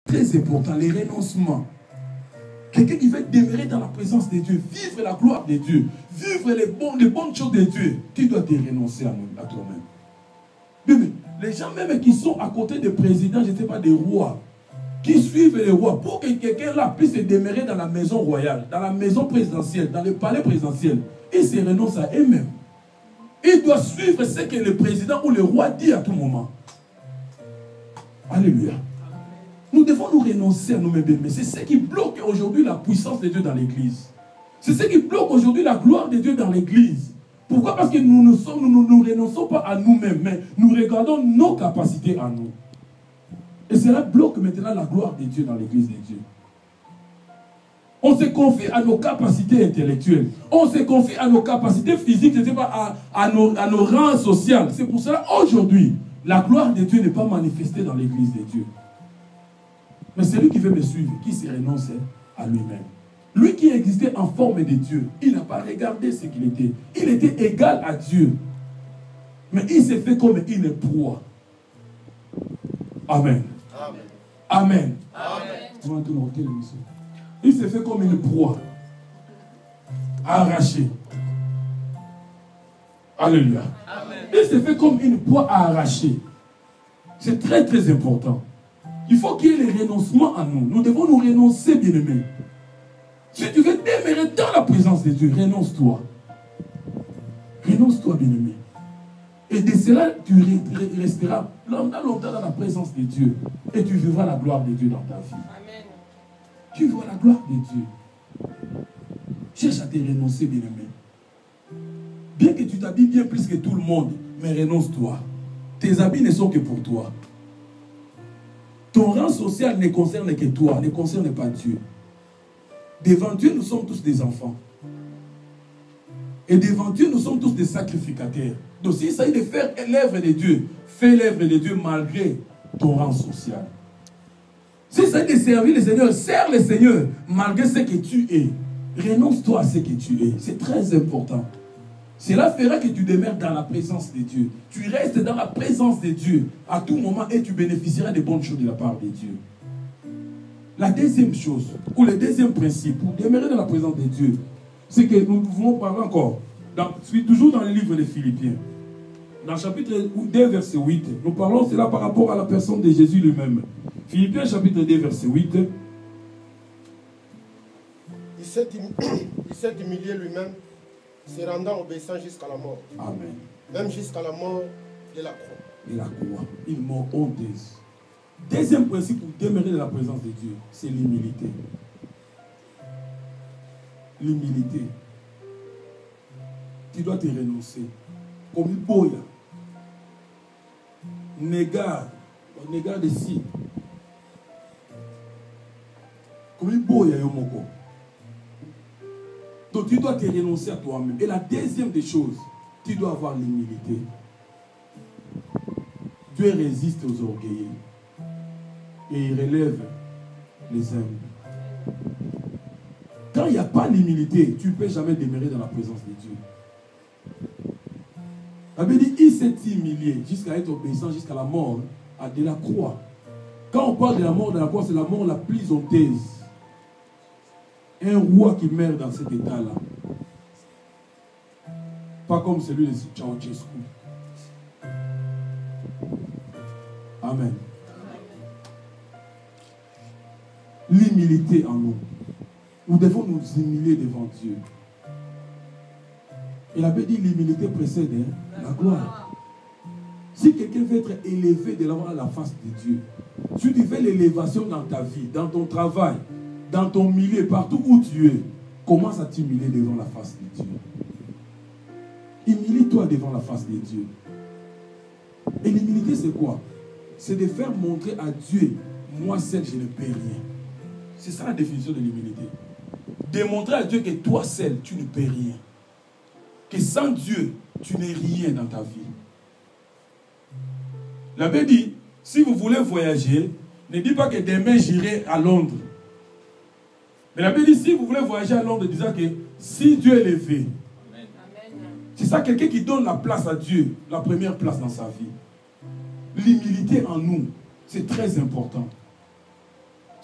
Très important, les renoncements. Quelqu'un qui veut demeurer dans la présence de Dieu, vivre la gloire de Dieu, vivre les bonnes choses de Dieu, tu dois te renoncer à toi-même. Mais les gens même qui sont à côté des présidents, je ne sais pas, des rois, qui suivent les rois, pour que quelqu'un là puisse demeurer dans la maison royale, dans la maison présidentielle, dans le palais présidentiel, ils se renoncent à eux-mêmes. Ils doivent suivre ce que le président ou le roi dit à tout moment. Alléluia. Nous devons nous renoncer à nous-mêmes. Mais c'est ce qui bloque aujourd'hui la puissance de Dieu dans l'église. C'est ce qui bloque aujourd'hui la gloire de Dieu dans l'église. Pourquoi? Parce que nous ne renonçons pas à nous-mêmes, mais nous regardons nos capacités à nous. Et cela bloque maintenant la gloire de Dieu dans l'église de Dieu. On se confie à nos capacités intellectuelles. On se confie à nos capacités physiques, je ne sais pas, à nos rangs sociaux. C'est pour cela aujourd'hui, la gloire de Dieu n'est pas manifestée dans l'église de Dieu. Mais celui qui veut me suivre, qui se renonce à lui-même. Lui qui existait en forme de Dieu, il n'a pas regardé ce qu'il était. Il était égal à Dieu. Mais il s'est fait comme une proie. Amen. Amen. Amen. Il s'est fait comme une proie. Arrachée. Alléluia. Amen. Il s'est fait comme une proie à arracher. C'est très très important. Il faut qu'il y ait le renoncement à nous. Nous devons nous renoncer, bien-aimés. Si tu veux demeurer dans la présence de Dieu, renonce-toi. Renonce-toi, bien-aimé. Et de cela, tu resteras longtemps dans la présence de Dieu. Et tu vivras la gloire de Dieu dans ta vie. Amen. Tu vivras la gloire de Dieu. Cherche à te renoncer, bien-aimé. Bien que tu t'habilles bien plus que tout le monde, mais renonce-toi. Tes habits ne sont que pour toi. Ton rang social ne concerne que toi, ne concerne pas Dieu. Devant Dieu, nous sommes tous des enfants. Et devant Dieu, nous sommes tous des sacrificateurs. Donc s'il s'agit de faire l'œuvre de Dieu, fais l'œuvre de Dieu malgré ton rang social. S'il s'agit de servir le Seigneur, sers le Seigneur malgré ce que tu es. Renonce-toi à ce que tu es. C'est très important. Cela fera que tu demeures dans la présence de Dieu. Tu restes dans la présence de Dieu à tout moment et tu bénéficieras des bonnes choses de la part de Dieu. La deuxième chose, ou le deuxième principe, pour demeurer dans la présence de Dieu, c'est que nous pouvons parler encore, toujours dans le livre des Philippiens, dans le chapitre 2, verset 8, nous parlons cela par rapport à la personne de Jésus lui-même. Philippiens, chapitre 2, verset 8. Il s'est humilié lui-même, se rendant obéissant jusqu'à la mort. Amen. Même jusqu'à la mort de la croix. De la croix. Il mort honteuse. Deuxième principe pour demeurer dans la présence de Dieu, c'est l'humilité. L'humilité. Tu dois te renoncer. Comme il boya. Négar de si. Comme il boya yomoko. Donc tu dois te renoncer à toi-même. Et la deuxième des choses, tu dois avoir l'humilité. Dieu résiste aux orgueilleux. Et il relève les humbles. Quand il n'y a pas l'humilité, tu ne peux jamais demeurer dans la présence de Dieu. La Bible dit, il s'est humilié jusqu'à être obéissant jusqu'à la mort de la croix. Quand on parle de la mort de la croix, c'est la mort la plus honteuse. Un roi qui meurt dans cet état-là. Pas comme celui de Ceausescu. Amen. L'humilité en nous. Nous devons nous humilier devant Dieu. Et la Bible dit l'humilité précède la gloire. Si quelqu'un veut être élevé devant la face de Dieu, si tu fais l'élévation dans ta vie, dans ton travail, dans ton milieu, partout où tu es, commence à t'humilier devant la face de Dieu. Humilie-toi devant la face de Dieu. Et l'humilité, c'est quoi? C'est de faire montrer à Dieu, moi seul, je ne peux rien. C'est ça la définition de l'humilité. Démontrer à Dieu que toi seul, tu ne peux rien. Que sans Dieu, tu n'es rien dans ta vie. La Bible dit, si vous voulez voyager, ne dites pas que demain j'irai à Londres. Mais la Bible dit, si vous voulez voyager à Londres, disant que si Dieu est élevé, c'est ça quelqu'un qui donne la place à Dieu, la première place dans sa vie. L'humilité en nous, c'est très important.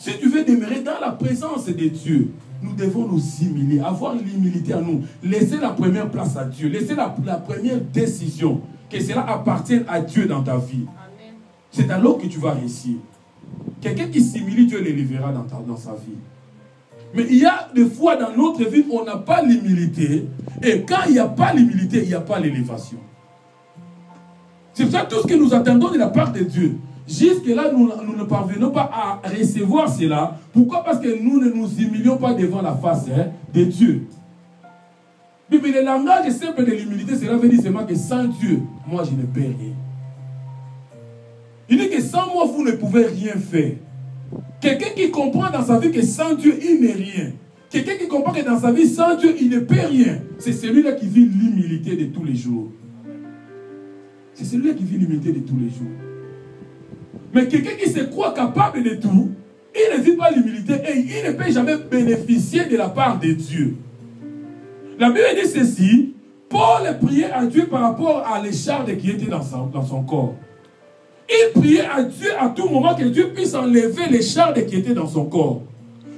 Si tu veux demeurer dans la présence de Dieu, nous devons nous humilier, avoir l'humilité à nous, laisser la première place à Dieu, laisser la première décision, que cela appartienne à Dieu dans ta vie. C'est alors que tu vas réussir. Quelqu'un qui s'humilie, Dieu l'élèvera dans sa vie. Mais il y a des fois dans notre vie, on n'a pas l'humilité. Et quand il n'y a pas l'humilité, il n'y a pas l'élévation. C'est pour ça que tout ce que nous attendons de la part de Dieu, jusque-là, nous ne parvenons pas à recevoir cela. Pourquoi? Parce que nous ne nous humilions pas devant la face de Dieu. Mais le langage simple de l'humilité, cela veut dire seulement que sans Dieu, moi je ne peux rien. Il dit que sans moi, vous ne pouvez rien faire. Quelqu'un qui comprend dans sa vie que sans Dieu, il n'est rien. Quelqu'un qui comprend que dans sa vie, sans Dieu, il ne peut rien. C'est celui-là qui vit l'humilité de tous les jours. C'est celui-là qui vit l'humilité de tous les jours. Mais quelqu'un qui se croit capable de tout, il ne vit pas l'humilité et il ne peut jamais bénéficier de la part de Dieu. La Bible dit ceci, Paul priait à Dieu par rapport à l'écharde qui était dans son corps. Il priait à Dieu à tout moment que Dieu puisse enlever l'écharde qui était dans son corps.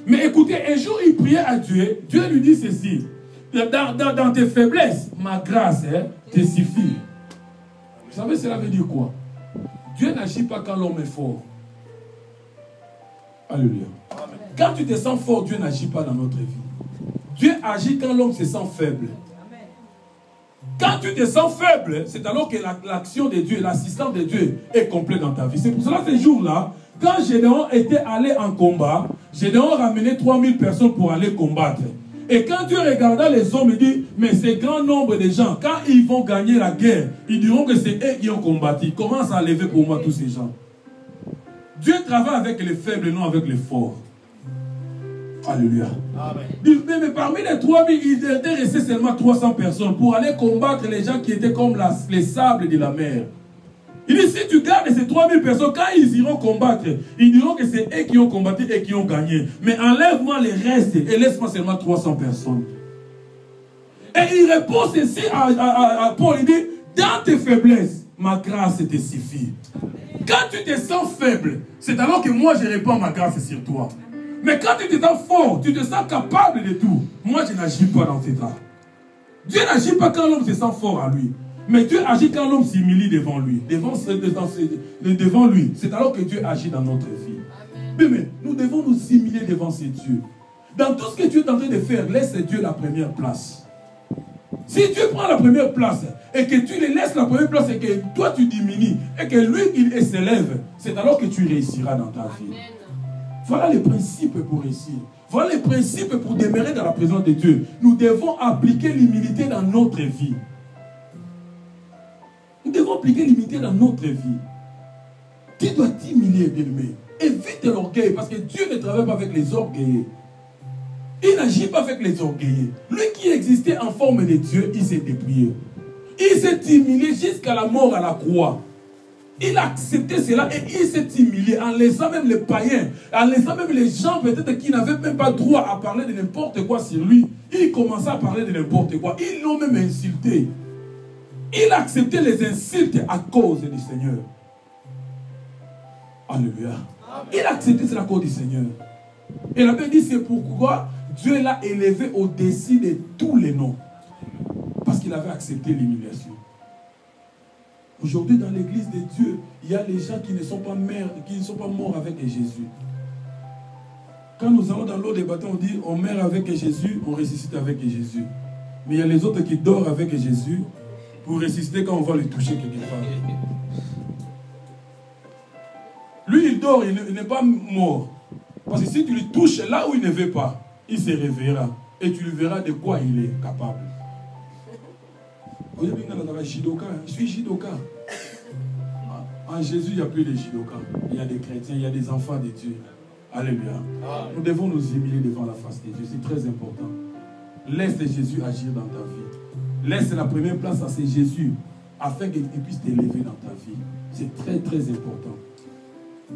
Mais écoutez, un jour il priait à Dieu, Dieu lui dit ceci, dans tes faiblesses, ma grâce te suffit. Vous savez cela veut dire quoi? Dieu n'agit pas quand l'homme est fort. Alléluia. Amen. Quand tu te sens fort, Dieu n'agit pas dans notre vie. Dieu agit quand l'homme se sent faible. Amen. Quand tu te sens faible, c'est alors que l'action de Dieu, l'assistance de Dieu est complète dans ta vie. C'est pour cela que ces jours-là, quand Gédéon était allé en combat, Gédéon ramenait 3000 personnes pour aller combattre. Et quand Dieu regarda les hommes, il dit, mais ces grand nombre de gens, quand ils vont gagner la guerre, ils diront que c'est eux qui ont combattu. Commence à lever pour moi tous ces gens. Dieu travaille avec les faibles, non avec les forts. Alléluia. Amen. Mais parmi les 3000, il était resté seulement 300 personnes pour aller combattre les gens qui étaient comme les sables de la mer. Il dit, si tu gardes ces 3000 personnes, quand ils iront combattre, ils diront que c'est eux qui ont combattu et qui ont gagné. Mais enlève-moi les restes et laisse-moi seulement 300 personnes. Et il répond ceci à Paul, il dit, dans tes faiblesses, ma grâce te suffit. Quand tu te sens faible, c'est alors que moi je répands ma grâce sur toi. Mais quand tu te sens fort, tu te sens capable de tout, moi je n'agis pas dans tes cas. Dieu n'agit pas quand l'homme se sent fort à lui. Mais Dieu agit quand l'homme s'humilie devant lui. Devant lui. C'est alors que Dieu agit dans notre vie. Mais nous devons nous humilier devant ces dieux. Dans tout ce que tu es en train de faire, laisse Dieu la première place. Si Dieu prend la première place et que tu le laisses la première place et que toi tu diminues et que lui il s'élève, c'est alors que tu réussiras dans ta vie. Voilà les principes pour réussir. Voilà les principes pour demeurer dans la présence de Dieu. Nous devons appliquer l'humilité dans notre vie. Nous devons appliquer l'humilité dans notre vie. Tu dois t'humilier, bien-aimé. Évite l'orgueil, parce que Dieu ne travaille pas avec les orgueilleux. Il n'agit pas avec les orgueilleux. Lui qui existait en forme de Dieu, il s'est dépouillé. Il s'est humilié jusqu'à la mort à la croix. Il a accepté cela et il s'est humilié en laissant même les païens, en laissant même les gens peut-être qui n'avaient même pas droit à parler de n'importe quoi sur lui. Il commençait à parler de n'importe quoi. Ils l'ont même insulté. Il a accepté les insultes à cause du Seigneur. Alléluia. Il a accepté cela à cause du Seigneur. Et la Bible dit c'est pourquoi Dieu l'a élevé au-dessus de tous les noms. Parce qu'il avait accepté l'humiliation. Aujourd'hui dans l'église de Dieu, il y a les gens qui ne sont pas morts avec Jésus. Quand nous allons dans l'eau des baptêmes, on dit on meurt avec Jésus, on ressuscite avec Jésus. Mais il y a les autres qui dorment avec Jésus pour ressusciter quand on va le toucher quelque part. Lui, il dort, il n'est pas mort. Parce que si tu lui touches là où il ne veut pas, il se réveillera. Et tu lui verras de quoi il est capable. Je suis judoka. En Jésus, il n'y a plus de judoka. Il y a des chrétiens, il y a des enfants de Dieu. Alléluia. Nous devons nous humilier devant la face de Dieu. C'est très important. Laisse Jésus agir dans ta vie. Laisse la première place à Jésus afin qu'il puisse t'élever dans ta vie. C'est très très important.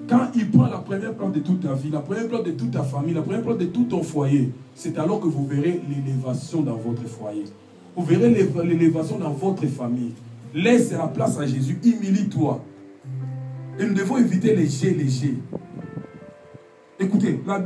Quand il prend la première place de toute ta vie, la première place de toute ta famille, la première place de tout ton foyer, c'est alors que vous verrez l'élévation dans votre foyer. Vous verrez l'élévation dans votre famille. Laisse la place à Jésus. Humilie-toi. Et nous devons éviter les jets légers. Écoutez, la Bible